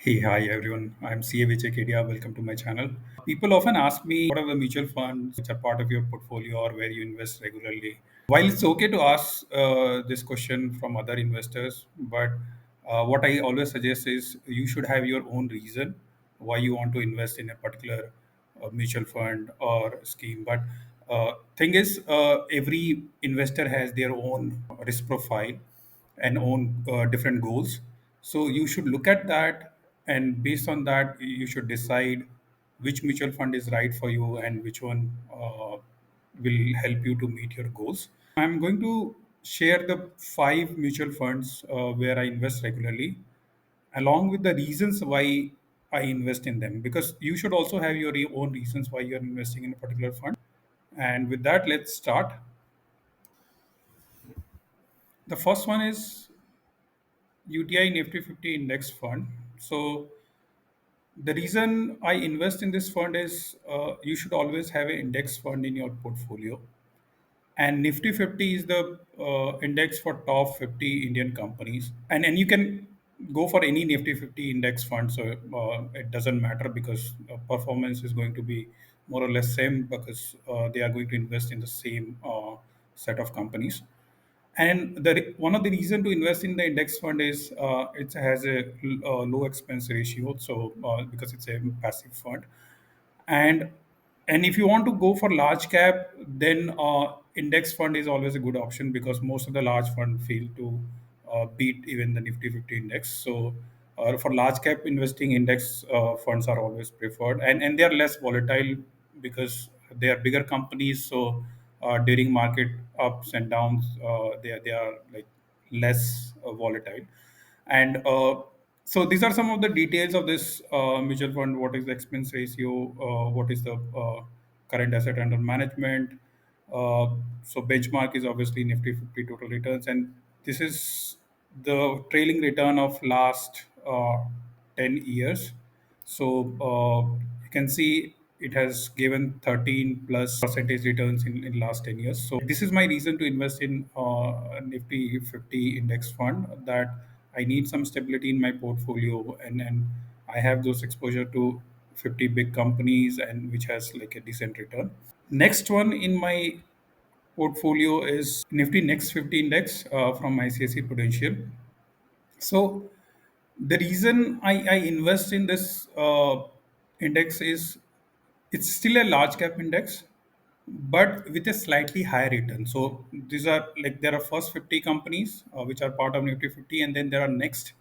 Hey, hi everyone. I'm CA Vijay Kedia. Welcome to my channel. People often ask me what are the mutual funds which are part of your portfolio or where you invest regularly. While it's okay to ask this question from other investors, but what I always suggest is you should have your own reason why you want to invest in a particular mutual fund or scheme. But thing is, every investor has their own risk profile and own different goals. So you should look at that, and based on that, you should decide which mutual fund is right for you and which one will help you to meet your goals. I'm going to share the five mutual funds where I invest regularly, along with the reasons why I invest in them, because you should also have your own reasons why you're investing in a particular fund. And with that, let's start. The first one is UTI Nifty 50 Index Fund. So the reason I invest in this fund is you should always have an index fund in your portfolio. And Nifty 50 is the index for top 50 Indian companies. And you can go for any Nifty 50 index fund. So it doesn't matter because performance is going to be more or less same because they are going to invest in the same set of companies. And one of the reason to invest in the index fund is it has a low expense ratio. So because it's a passive fund, and and if you want to go for large cap, then index fund is always a good option because most of the large fund fail to beat even the Nifty 50 index. So for large cap investing, index funds are always preferred, and they are less volatile because they are bigger companies. So during market ups and downs, they are like less volatile. And so these are some of the details of this mutual fund. What is the expense ratio? What is the current asset under management? So benchmark is obviously Nifty 50 total returns, and this is the trailing return of last 10 years. So you can see it has given 13 plus percentage returns in last 10 years. So this is my reason to invest in Nifty 50 index fund, that I need some stability in my portfolio, and I have those exposure to 50 big companies and which has like a decent return. Next one in my portfolio is Nifty Next 50 index from ICICI Prudential. So the reason I invest in this index is it's still a large cap index, but with a slightly higher return. So these are like there are first 50 companies which are part of Nifty 50, and then there are next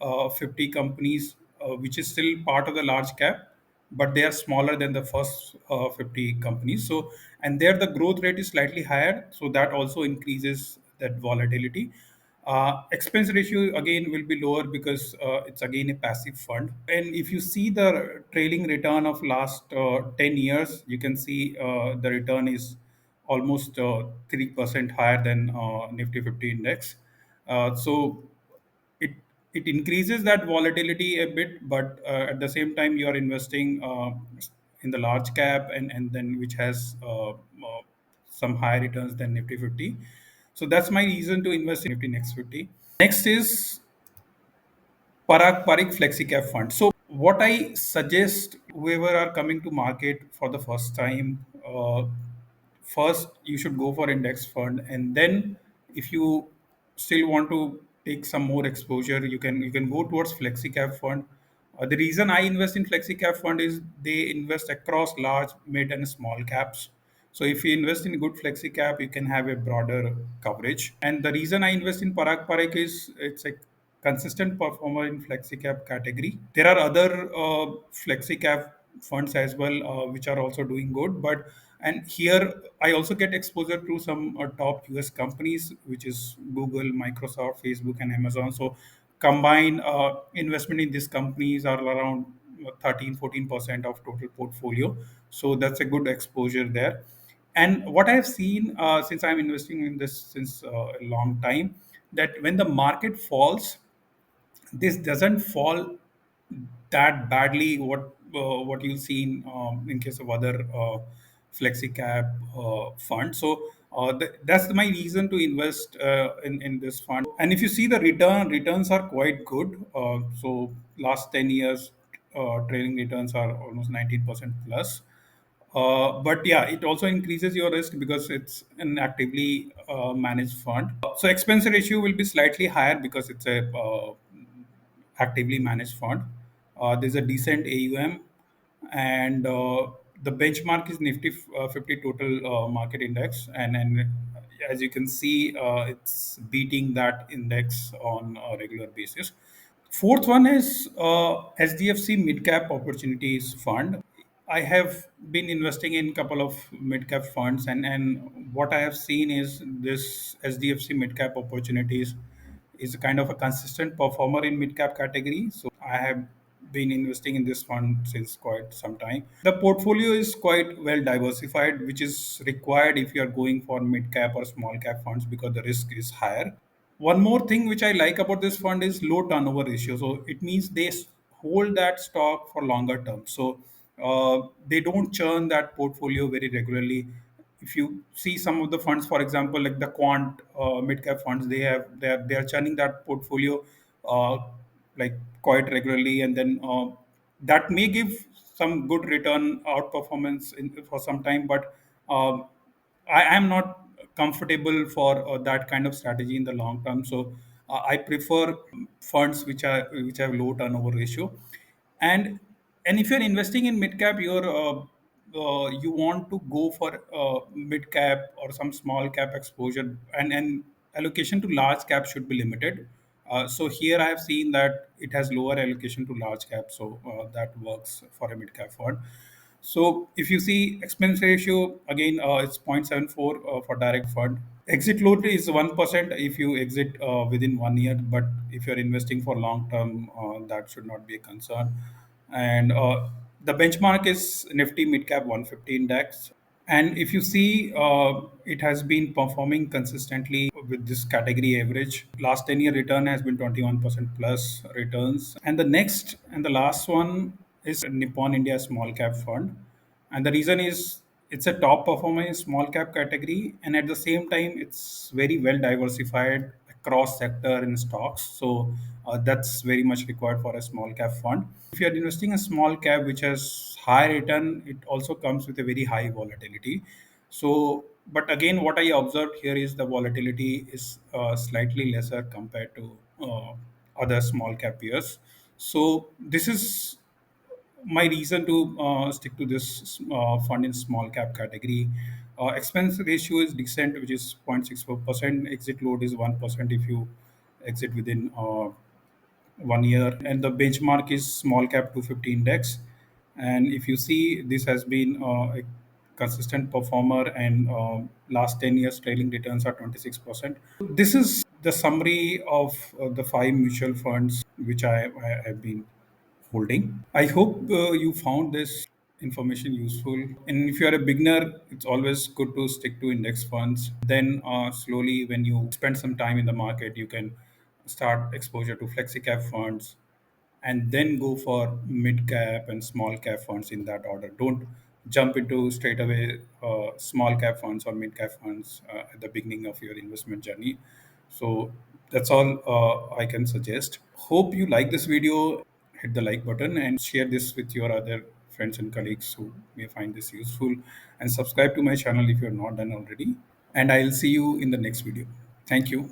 50 companies which is still part of the large cap, but they are smaller than the first 50 companies. So and there the growth rate is slightly higher, so that also increases that volatility. Expense ratio again will be lower because it's again a passive fund. And if you see the trailing return of last 10 years, you can see the return is almost 3% higher than Nifty 50 index. So it it increases that volatility a bit, but at the same time you are investing in the large cap, and then which has some higher returns than Nifty 50. So that's my reason to invest in Nifty Next 50. Next is Parik Flexi Cap Fund. So what I suggest whoever are coming to market for the first time, first you should go for index fund, and then if you still want to take some more exposure, you can go towards Flexi Cap Fund. The reason I invest in Flexi Cap Fund is they invest across large, mid, and small caps. So if you invest in good flexi cap, you can have a broader coverage. And the reason I invest in Parak is it's a consistent performer in flexi cap category. There are other flexi cap funds as well, which are also doing good. But and here I also get exposure to some top US companies, which is Google, Microsoft, Facebook, and Amazon. So combined investment in these companies are around 13-14% of total portfolio. So that's a good exposure there. And what I have seen since I'm investing in this since a long time, that when the market falls, this doesn't fall that badly. What you see in case of other flexi cap funds. So That's my reason to invest in this fund. And if you see the returns are quite good. So last 10 years, trailing returns are almost 19% plus. But yeah, it also increases your risk because it's an actively managed fund. So expense ratio will be slightly higher because it's a actively managed fund. There's a decent AUM, and the benchmark is Nifty 50 total market index, and as you can see, it's beating that index on a regular basis. Fourth one is SDFC Midcap Opportunities Fund. I have been investing in a couple of midcap funds, and what I have seen is this SDFC Midcap Opportunities is a kind of a consistent performer in midcap category. So I have been investing in this fund since quite some time. The portfolio is quite well diversified, which is required if you are going for mid cap or small cap funds because the risk is higher. One more thing which I like about this fund is low turnover ratio. So it means they hold that stock for longer term. So they don't churn that portfolio very regularly. If you see some of the funds, for example, like the quant mid cap funds, they are churning that portfolio uh, like quite regularly, and then that may give some good return outperformance for some time, but um I am not comfortable for that kind of strategy in the long term. So I prefer funds which have low turnover ratio, and and if you're investing in mid cap, you want to go for mid cap or some small cap exposure, and allocation to large cap should be limited. So here I have seen that it has lower allocation to large cap, so that works for a mid cap fund. So if you see expense ratio again, it's 0.74 for direct fund. Exit load is 1% if you exit within 1 year, but if you're investing for long term, that should not be a concern. And the benchmark is Nifty Midcap 150 index. And if you see, it has been performing consistently with this category average. Last 10-year return has been 21% plus returns. And the next and the last one is Nippon India Small Cap Fund. And the reason is it's a top performer in small cap category, and at the same time, it's very well diversified across sector and stocks. So that's very much required for a small cap fund. If you are investing in small cap which has high return, it also comes with a very high volatility. So, but again, what I observed here is the volatility is slightly lesser compared to other small cap peers. So this is my reason to stick to this fund in small cap category. Expense ratio is decent, which is 0.64%. Exit load is 1% if you exit within 1 year. And the benchmark is small cap 250 index. And if you see, this has been a consistent performer, and last 10 years trailing returns are 26%. This is the summary of the five mutual funds which I have been holding. I hope you found this information useful. And if you are a beginner, it's always good to stick to index funds. Then, slowly, when you spend some time in the market, you can start exposure to flexi cap funds, and then go for mid cap and small cap funds in that order. Don't jump into straight away small cap funds or mid cap funds at the beginning of your investment journey. So that's all I can suggest. Hope you like this video. Hit the like button and share this with your other friends and colleagues who may find this useful, and subscribe to my channel if you're not done already. And I'll see you in the next video. Thank you.